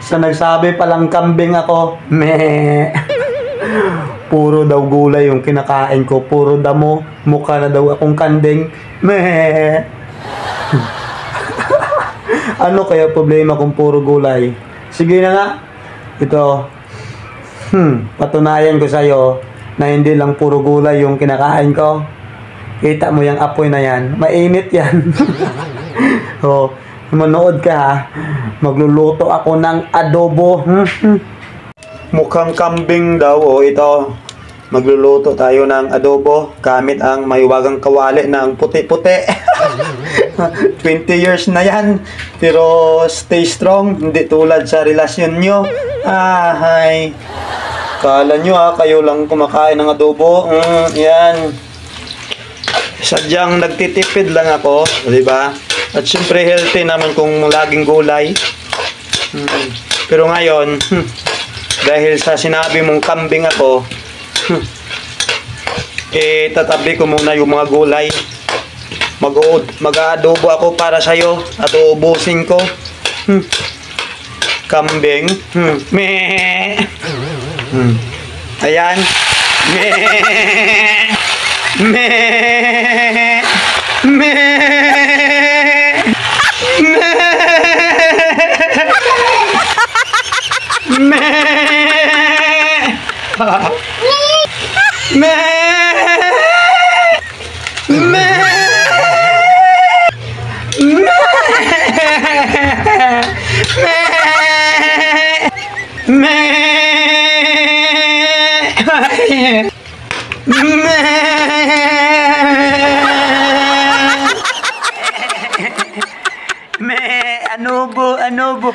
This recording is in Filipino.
Sa nagsabi palang kambing ako, meh. Puro daw gulay yung kinakain ko. Puro damo. Mukha na daw akong kanding. Meh. Ano kaya problema kung puro gulay? Sige na nga. Ito. Patunayan ko sa'yo na hindi lang puro gulay yung kinakain ko. Kita mo yung apoy na yan. Mainit yan. Oh, manood ka ha. Magluluto ako ng adobo. Mukhang kambing daw. Oh, ito. Magluluto tayo ng adobo gamit ang maywagang kawali na ang puti-puti. 20 years na yan. Pero stay strong. Hindi tulad sa relasyon nyo. Ay. Kala nyo kayo lang kumakain ng adobo. Yan. Sadyang nagtitipid lang ako, di ba? At syempre healthy naman kung laging gulay. Pero ngayon, dahil sa sinabi mong kambing ako, tatabi ko muna yung mga gulay. Mag-aadobo ako para sa'yo at uubusin ko. Kambing. Meh. Ayan. Meh. Meh. Meh. Meh. Anubo, anubo.